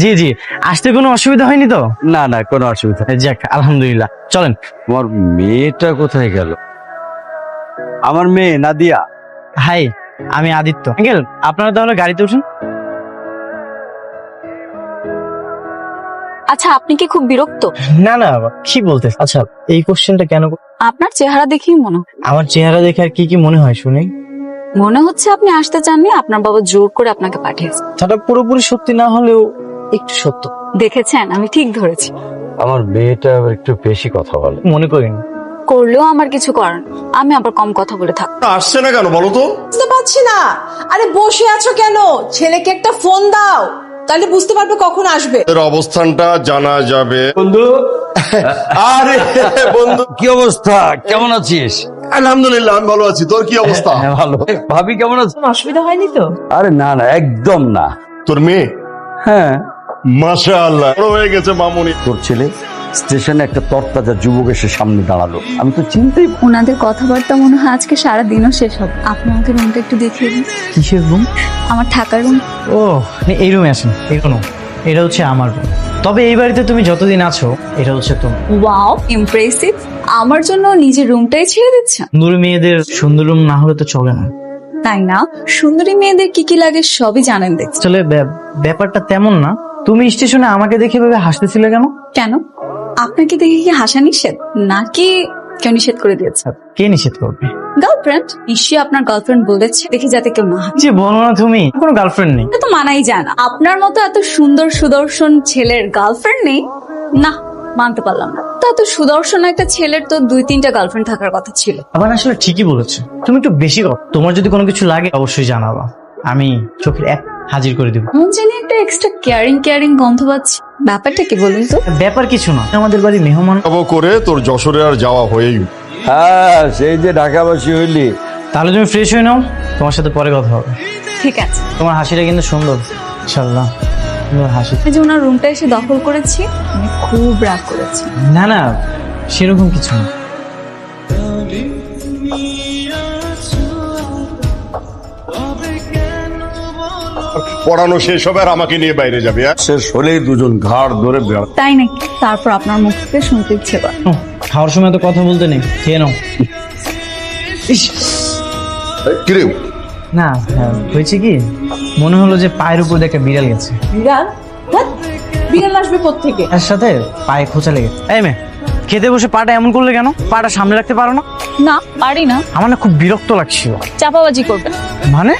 জি জি, আসতে কোনো অসুবিধা হয়নি তো? না না, কোনো অসুবিধা নেই। যাক আলহামদুলিল্লাহ, চলেন। তোমার মেয়েটা কোথায় গেল? আমার মেয়ে নাদিয়া। হাই, আমি আদিত্য। আঙ্কেল, আপনারা তাহলে গাড়িতে উঠুন। আচ্ছা, আপনি কি খুব বিরক্ত? না না, কি বলতে, আচ্ছা এই কোশ্চেনটা কেন? আপনার চেহারা দেখেই মনে হয়। আমার চেহারা দেখে আর কি কি মনে হয় শুনি? মনে হচ্ছে আপনি আসতে চাননি, আপনার বাবা জোর করে আপনাকে পাঠিয়েছে। সেটা পুরোপুরি সত্যি না হলেও একটু সত্য। দেখেছেন, আমি ঠিক ধরেছি। আমার মেয়েটা আবার একটু বেশি কথা বলে। মনে করিনি। করলেও আমার কিছু করার নেই। আমি আবার কম কথা বলে থাক। আসছে না কেন বলো তো? বুঝতে পারছি না। আরে বসে আছো কেন? ছেলেকে একটা ফোন দাও, তাহলে বুঝতে পারবে কখন আসবে। এর অবস্থানটা জানা যাবে। বন্ধু, আরে বন্ধু, কি অবস্থা? কেমন আছিস? আলহামদুলিল্লাহ আমি ভালো আছি। তোর কি অবস্থা? হ্যাঁ, ভালো। ভাবি কেমন আছে? অসুবিধা হয়নি তো? আরে না না, একদম না। তোর মেয়ে হ্যাঁ, মাশাআল্লাহ বড় হয়ে গেছে মামুনি। তোর ছেলে স্টেশনে একটা তরতাজা যুবক এসে সামনে দাঁড়ালো, আমি তো চিন্তাই। ওনাদের কথাবার্তা মনে হয় আজকে সারা দিনও শেষ হবে। আপনি আমাকে রুমটা একটু দেখিয়ে দিন। কিসের রুম? আমার থাকার রুম। ও, এই রুমে আসেন। এই রুম, এটা হচ্ছে আমার রুম। তবে এই বাড়িতে তুমি যতদিন আছো এটা হচ্ছে তোমার। Wow, impressive. আমার জন্য নিজের রুমটাই ছেড়ে দিচ্ছেন? সুন্দর মেয়েদের সুন্দর রুম না হলে তো চলে না। তাই না? সুন্দরী মেয়েদের কি কি লাগে সবই জানেন দেখছি। আসলে ব্যাপারটা তেমন না। তুমি স্টেশনে আমাকে দেখে ভেবে হাসতেছিলে কেন? কেন? আপনাকে দেখে কি হাসা নিষেধ, নাকি কেউ নিষেধ করে দিয়েছে? কে নিষেধ করবে? গার্লফ্রেন্ড নিশ্চয়ই আপনার গার্লফ্রেন্ড বলেছে দেখে যাতে কেউ না হাসে। যে বলো না তুমি, কোনো গার্লফ্রেন্ড নেই। এটা তো মানাই যায় না। আপনার মতো এত সুন্দর সুদর্শন ছেলের গার্লফ্রেন্ড নেই, না মানতে পারলাম না। তো এত সুদর্শন একটা ছেলের তো 2-3টা গার্লফ্রেন্ড থাকার কথা ছিল। আবার আসলে ঠিকই বলেছে, তুমি একটু বেশি কর। তোমার যদি কোনো কিছু লাগে অবশ্যই জানাবা, আমি চোখের এক হাজির করে দিব। মন জানি একটা এক্সট্রা কেয়ারিং গন্ধ পাচ্ছি। ব্যাপারটা কি বলুন তো? ব্যাপার কিছু না, আমাদের বাড়ি মেহমান। যাবো করে তোর যশোরে আর যাওয়া হয়েই উঠল। হ্যাঁ, সেই যে ঢাকাবাসী হইলি। তাহলে তুমি ফ্রেশ হয়ে নাও, তোমার সাথে পরে কথা হবে। ঠিক আছে। তোমার হাসিটা কিন্তু সুন্দর, ইনশাআল্লাহ তোমার হাসি। এই যে ওনার রুমটা এসে দখল করেছি, আমি খুব রাগ করেছি। না না, সেরকম কিছু না। পড়ানো শেষ হবে আর আমাকে নিয়ে বাইরে যাবে। শেষ হলেই দুজন ঘাড় ধরে বেড়া। তাই নাকি? তারপর আপনার মুখ থেকে শুনতে ইচ্ছে করে। খাওয়ার সময় তো কথা বলতে নেই, খেয়ে নাও। ইস, কিরে না হয়েছে কি, মনে হলো যে পায়ের উপর দিয়ে একটা বিড়াল গেছে। বিড়াল? ধ্যাৎ, বিড়াল আসবে কোত্থেকে? তার সাথে পায়ে খোঁচা লেগেছে। এই মেয়ে, খেতে বসে পাটা এমন করলে কেন? পাটা সামনে রাখতে পারো না? না পারি না। আমার না খুব বিরক্ত লাগছিল। চাপাবাজি করবেন? মানে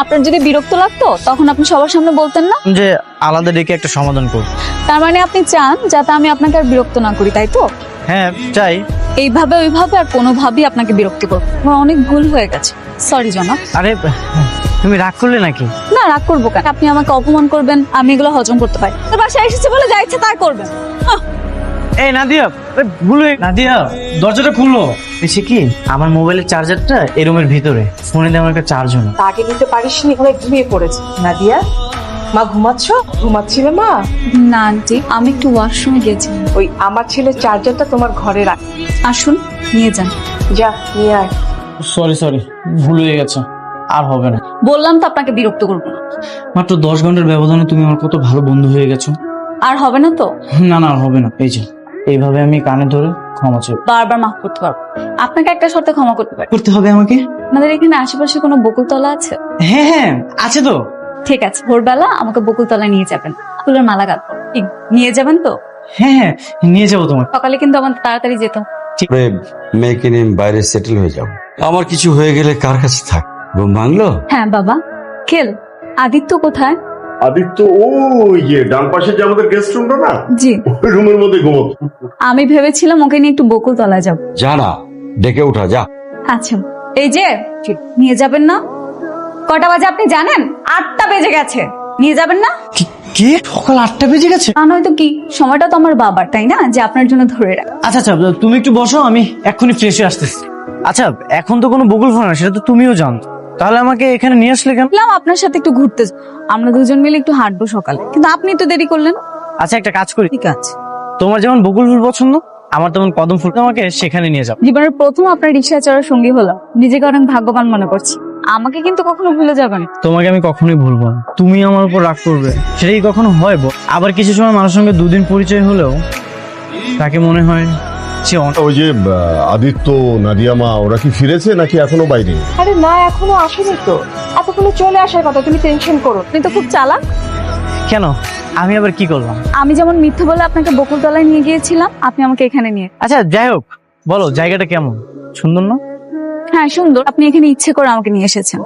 আপনার যদি বিরক্ত লাগতো তখন আপনি সবার সামনে বলতেন না যে আলাদা ডেকে একটা সমাধান করব। তার মানে আপনি চান যাতে আমি আপনাকে আর বিরক্ত না করি, তাই তো? হ্যাঁ চাই। এইভাবে ওইভাবে আর কোনোভাবেই আপনাকে বিরক্ত করবো। আমার অনেক ভুল হয়ে গেছে, সরি জনাব। আরে তুমি রাগ করলে নাকি? না রাগ করবো কেন? আপনি আমাকে অপমান করবেন, আমি এগুলো হজম করতে পারি। তোর বাসায় এসেছে বলে যা ইচ্ছে তাই করবেন। এই নাদিয়া, ভুল হয়ে নাদিয়া, দরজাটা খুললো। এসে কি, আমার মোবাইলের চার্জারটা এই রুমের ভিতরে, ফোনে দেওয়ার একটা চার্জও না। তাকে দিতে পারিস নি, ওখানে ঘুমিয়ে পড়েছে। নাদিয়া, মা ঘুমাচ্ছ? ঘুমাচ্ছিলে মা? না আন্টি, আমি একটু ওয়াশরুমে গেছিলাম। ওই আমার ছেলের চার্জারটা তোমার ঘরে রাখ। আসুন নিয়ে যান। যা নিয়ে আয়। সরি, ভুল হয়ে গেছে, আর হবে না। বললাম তো আপনাকে বিরক্ত করবো না। মাত্র 10 ঘন্টার ব্যবধানে তুমি আমার কত ভালো বন্ধু হয়ে গেছো। আর হবে না তো? না আর হবে না। এই যে এইভাবে আমি কানে ধরে ক্ষমা চাই। বারবার মাফ করতে পারবো। আপনাকে একটা শর্তে ক্ষমা করতে পারি। করতে হবে আমাকে? আপনাদের এখানে আশেপাশে কোনো বকুলতলা আছে? হ্যাঁ আছে তো। ঠিক আছে, ভোরবেলা আমাকে বকুলতলা নিয়ে যাবেন, ফুলের মালা গাঁথবো। ঠিক, নিয়ে যাবেন তো? হ্যাঁ নিয়ে যাবো তোমার। সকালে কিন্তু আমার তাড়াতাড়ি যেত। মেয়েকে নিয়ে বাইরে সেটেল হয়ে যাব। আমার কিছু হয়ে গেলে কার কাছে থাক? ঘুম ভাঙলো? হ্যাঁ বাবা। খেল, আদিত্য কোথায়? আদিত্য ডান পাশে যে আমাদের গেস্ট রুমটা না, জি। ওই রুমের মধ্যে ঘুমোতো। আমি ভেবেছিলাম ওকে নিয়ে একটু বকুলতলা যাব। যা না, ডেকে উঠা যা। আচ্ছা, এই যে নিয়ে যাবেন না? কটা বাজে আপনি জানেন? 8টা বেজে গেছে। নিয়ে যাবেন না? কি সকাল 8টা বেজে গেছে? তা নয়তো কি, সময়টা তো আমার বাবার, তাই না, যে আপনার জন্য ধরে রাখ। আচ্ছা তুমি একটু বসো, আমি এক্ষুনি ফ্রেশ হয়ে আসতেছি। আচ্ছা এখন তো কোনো বকুল ফোন না, সেটা তো তুমিও জানতো, তাহলে আমাকে এখানে নিয়ে আসলে কেন? বললাম আপনার সাথে একটু ঘুরতে যাব। আমরা দুজন মিলে একটু হাঁটবো সকালে, কিন্তু আপনি তো দেরি করলেন। আচ্ছা একটা কাজ করি, ঠিক আছে। তোমার যেমন বকুল ফুল পছন্দ, আমার তেমন কদম ফুল, আমাকে সেখানে নিয়ে যাও। জীবনের প্রথম আপনার রিক্সায় চড়ার সঙ্গী হলো, নিজেকে অনেক ভাগ্যবান মনে করছি। আমাকে কিন্তু কখনো ভুলে যাবেন। তোমাকে আমি কখনোই ভুলবো না। তুমি আমার উপর রাগ করবে সেটা কি কখনো হয় বল? আবার কিছু সময় মানুষের সঙ্গে দুদিন পরিচয় হলেও তাকে মনে হয় সে ওই যে আদিত্য, নাদিয়া মা, ওরা কি ফিরেছে নাকি এখনো বাইরে? আরে না, এখনো আসেনি তো, এতক্ষণে চলে আসার কথা, তুমি টেনশন করো। আপনি তো খুব চালাক। কেন? আমি আবার কি করলাম? আমি যেমন মিথ্যে বলে আপনাকে বকুলতলায় নিয়ে গিয়েছিলাম, আপনি আমাকে এখানে নিয়ে। আচ্ছা যাই হোক, বলো জায়গাটা কেমন? সুন্দর না? হ্যাঁ সুন্দর। আপনি এখানে ইচ্ছে করে আমাকে নিয়ে এসেছেন,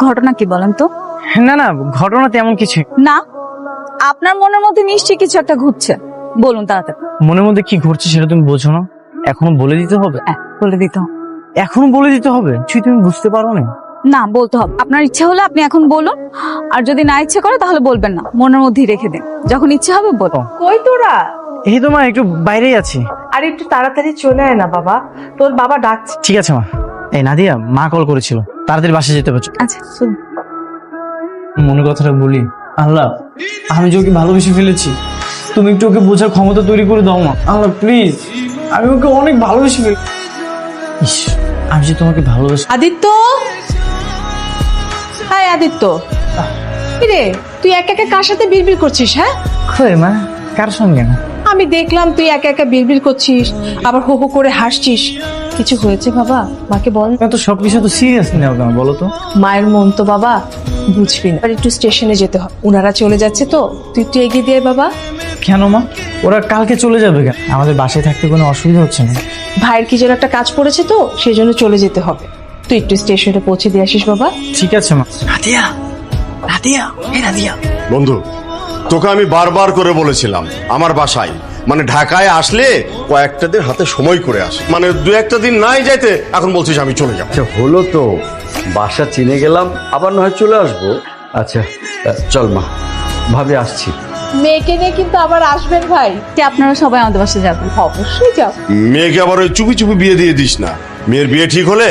ঘটনা কি বলেন তো? না না, ঘটনা তেমন কিছু। না, আপনার মনের মধ্যে নিশ্চয়ই কিছু একটা ঘুরছে, বলুন তাড়াতাড়ি। মনের মধ্যে কি ঘটছে সেটা তুমি বোঝো না? এখনো বলে দিতে হবে? হ্যাঁ, বলে দিতে হবে। এখনো বলে দিতে হবে? কিছুই তুমি বুঝতে পারো না? না, বলতে হবে। আপনার ইচ্ছা হলে আপনি এখন বলুন, আর যদি না ইচ্ছে করে তাহলে বলবেন না, মনের মধ্যেই রেখে দিন। যখন ইচ্ছে হবে বলো। কই তোরা? এই তো মা, একটু বাইরেই আছি। আর একটু তাড়াতাড়ি চলে আয় না বাবা, তোর বাবা ডাকছে। ঠিক আছে মা। এই নাদিয়া, মা কল করেছিল, তাড়াতাড়ি বাসায় যেতে পারছো? আচ্ছা শুনুন। মনের কথাটা বলি। আল্লাহ, আমি যে ওকে ভালোবেসে ফেলেছি, তুমি একটু ওকে বোঝার ক্ষমতা তৈরি করে দাও মা। আল্লাহ প্লিজ, আমি ওকে অনেক ভালোবেসে ফেলি। ইস, আমি যে তোমাকে ভালোবেসে। আদিত্য, হাই আদিত্য, কিরে তুই একা একা কার সাথে বিড়বিড় করছিস? হ্যাঁ, কই মা, কার সঙ্গে না? আমি দেখলাম তুই একা একা বিড়বিড় করছিস, আবার হো হো করে হাসছিস। কিছু হয়েছে বাবা? মাকে বল। তো সবকিছু তো সিরিয়াস নেও কেন বলো তো? মায়ের মন তো বাবা বুঝবি না। আর একটু স্টেশনে যেতে হবে, ওনারা চলে যাচ্ছে তো, তুই একটু এগিয়ে দিয়ে বাবা। কেন মা, ওরা কালকে চলে যাবে কেন? আমাদের বাসায় থাকতে কোনো অসুবিধা হচ্ছে না? ভাইয়ের কি যেন একটা কাজ পড়েছে তো, সেই জন্য চলে যেতে হবে। তুই একটু স্টেশনে পৌঁছে দিয়ে আসিস বাবা। ঠিক আছে মা। নাদিয়া, নাদিয়া, এই নাদিয়া। বন্ধু, তোকে আমি বারবার করে বলেছিলাম আমার বাসায় মানে ঢাকায় আসলে কয়েকটা দিন হাতে সময় করে আসে, মানে দু একটা দিন নাই যাইতে, এখন বলছিস আমি চলে যাব। আচ্ছা হলো তো, বাসা চিনে গেলাম, আবার না হয় চলে আসবো। আচ্ছা চল মা, ভাবি আসছি। মেয়েকে নিয়ে কিন্তু আবার আসবেন ভাই। যে আপনারা সবাই আমাদের বাসায় যাবেন। অবশ্যই যাও। মেয়েকে আবার ওই চুপি চুপি বিয়ে দিয়ে দিস না, মেয়ের বিয়ে ঠিক হলে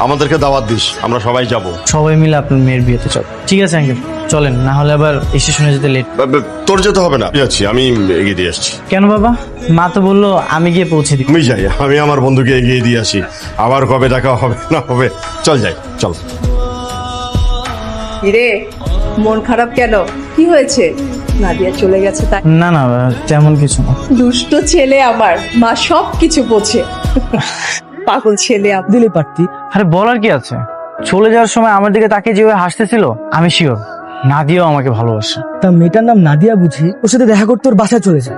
আমাদেরকে দাওয়াত দিস, আমরা সবাই যাব। সবাই মিলে আপনার মেয়ের বিয়েতে চল। ঠিক আছে আঙ্কেল, চলেন, না হলে আবার স্টেশনে যেতে লেট। তোর যেতে হবে না, যাচ্ছি আমি, এগিয়ে দিয়ে আসছি। কেন বাবা? মা তো বললো আমি গিয়ে পৌঁছে দিই। আমি যাই, আমি আমার বন্ধুকে এগিয়ে দিয়ে আসি, আবার কবে দেখা হবে না হবে। চল যাই, চল। কিরে, মন খারাপ কেন? কি হয়েছে? নাদিয়া চলে গেছে তাই? না না, তেমন কিছু না। দুষ্ট ছেলে আমার, মা সব কিছু বোঝে। পাগল ছেলে আমার। দিলে পারতি। আরে বলার কি আছে? চলে যাওয়ার সময় আমার দিকে তাকিয়ে যেভাবে হাসতেছিল, আমি শিওর নাদিয়াও আমাকে ভালোবাসে। তা মেয়েটার নাম নাদিয়া বুঝি? ওর সাথে দেখা করতে ওর বাসায় চলে যায়,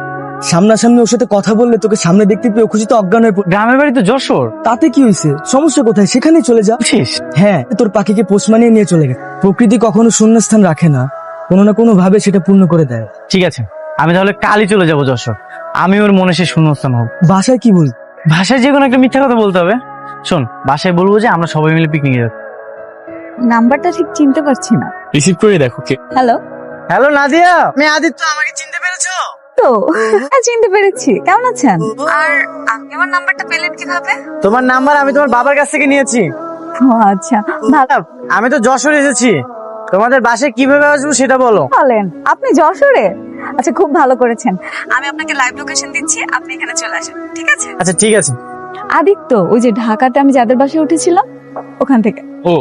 সামনাসামনি ওর সাথে কথা বললে তোকে সামনে দেখতে পেয়ে ও খুশিতে অজ্ঞান হয়ে পড়ে। গ্রামের বাড়ি তো যশোর। তাতে কি হয়েছে? সমস্যা কোথায়? সেখানেই চলে যা। বুঝছিস? হ্যাঁ, তোর পাখিকে পোষ মানিয়ে নিয়ে চলে গেছে। প্রকৃতি কখনো শূন্যস্থান রাখে না, কোনো না কোনো ভাবে সেটা পূর্ণ করে দেয়। ঠিক আছে, আমি তাহলে কালই চলে যাব যশোর। আমি ওর মনে সে শূন্যস্থান হব। বাসায় কি বল? ভাষায় যে কোনো একটা মিথ্যা কথা বলতে হবে। শোন, বাসায় বলবো যে আমরা সবাই মিলে পিকনিকে যাচ্ছি। নাম্বারটা ঠিক চিনতে পারছি না। রিসিভ করে দেখো কে। হ্যালো। হ্যালো নাদিয়া, আমি আদিত্য, আমাকে চিনতে পেরেছো? তো হ্যাঁ, চিনতে পেরেছি। কেমন আছেন? আর আপনি আমার নাম্বারটা পেলেন কিভাবে? তোমার নাম্বার আমি তোমার বাবার কাছ থেকে নিয়েছি। ও আচ্ছা, ভালো। আমি তো যশোর এসেছি, তোমাদের বাসায় কিভাবে আসবো সেটা বলো। বলেন, আপনি যশোরে? আচ্ছা, খুব ভালো করেছেন। আমি আপনাকে লাইভ লোকেশন দিচ্ছি, আপনি এখানে চলে আসেন, ঠিক আছে? আচ্ছা ঠিক আছে। আদিত্য, ওই যে ঢাকাতে আমি যাদের বাসায় উঠেছিলাম ওখান থেকে। ও,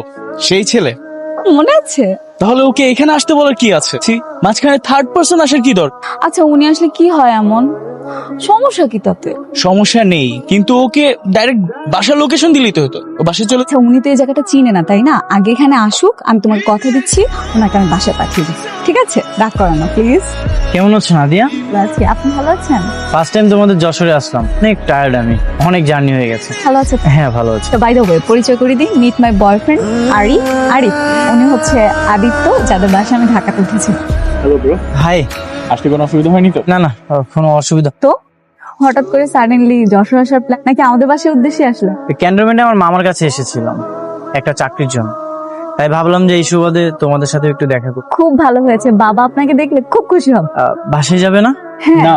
সেই ছেলে? মনে আছে? তাহলে ওকে এখানে আসতে বলার কি আছে? মাঝখানে থার্ড পার্সন আসার কি দরকার? আচ্ছা, উনি আসলে কি হয় এমন? সমস্যা কি তাতে? সমস্যা নেই, কিন্তু ওকে ডাইরেক্ট বাসার লোকেশন দিলেই তো হতো। ও বাসায় চলে। আচ্ছা, উনি তো এই জায়গাটা চিনে না, তাই না? আগে এখানে আসুক, আমি তোমাকে কথা দিচ্ছি, ওনাকে আমি বাসায় পাঠিয়ে দিই, ঠিক আছে? রাগ করেন না প্লিজ। কেমন আছো নাদিয়া? আছি, আপনি ভালো আছেন? ফার্স্ট টাইম তোমাদের যশোরে আসলাম, অনেক টায়ার্ড, আমি অনেক জার্নি হয়ে গেছে। ভালো আছে? হ্যাঁ ভালো আছি। বাই দ্য ওয়ে, পরিচয় করে দিই, meet my boyfriend Arif. Arif, উনি হচ্ছে আদিত্য, যাদের বাসায় আমি ঢাকাতে উঠেছি। Hello bro, hi. আসতে কোনো অসুবিধা হয়নি তো? না না, কোনো অসুবিধা। তো হঠাৎ করে সাডেনলি যশোর আসার প্ল্যান, নাকি আমাদের বাসার উদ্দেশ্যে আসলো? ক্যান্টনমেন্টে আমার মামার কাছে এসেছিলাম একটা চাকরির জন্য, তাই ভাবলাম যে এই সুবাদে তোমাদের সাথে একটু দেখা করব। খুব ভালো হয়েছে, বাবা আপনাকে দেখলে খুব খুশি হবে। বাসায় যাবে না? হ্যাঁ, না,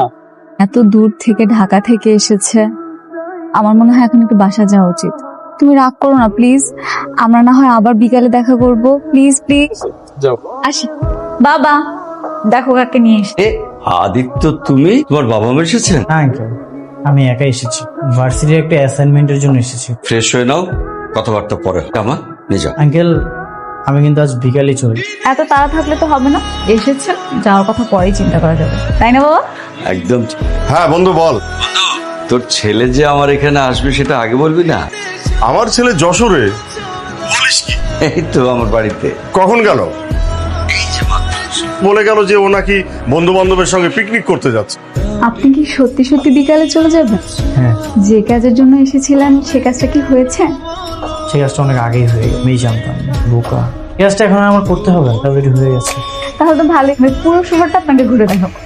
এত দূর থেকে ঢাকা থেকে এসেছে, আমার মনে হয় এখন একটু বাসা যাওয়া উচিত। তুমি রাগ করো না প্লিজ, আমরা না হয় আবার বিকালে দেখা করব, প্লিজ প্লিজ। যাও। আসি। বাবা, দেখো কাকে নিয়ে এসে। এ আদিত্য, তুমি? তোমার বাবা মা এসেছেন? না আঙ্কেল, আমি একা এসেছি, ভার্সিটির একটা অ্যাসাইনমেন্টের জন্য এসেছি। ফ্রেশ হয়ে নাও, কথাবার্তা পরে। আমা নিয়ে যাও। আঙ্কেল, আমি কিন্তু আজ বিকালে চলে যাই। এত তাড়া থাকলে তো হবে না, এসেছেন, যাওয়ার কথা পরেই চিন্তা করা যাবে, তাই না বাবা? একদম ঠিক। হ্যাঁ বন্ধু বল। তোর ছেলে যে আমার এখানে আসবে সেটা আগে বলবি না? আমার ছেলে যশোরে? এই তো আমার বাড়িতে। কখন গেল? বলে গেল যে ও নাকি বন্ধু বান্ধবের সঙ্গে পিকনিক করতে যাচ্ছে। আপনি কি সত্যি সত্যি বিকালে চলে যাবেন? হ্যাঁ, যে কাজের জন্য এসেছিলেন সে কাজটা কি হয়েছে? সে কাজটা অনেক আগেই হয়ে গেছে, আমি জানতাম না, বোকা। এই কাজটা এখন আর আমার করতে হবে, অলরেডি হয়ে গেছে। তাহলে তো ভালোই হবে, পুরো শহরটা আপনাকে ঘুরে দেখাবো।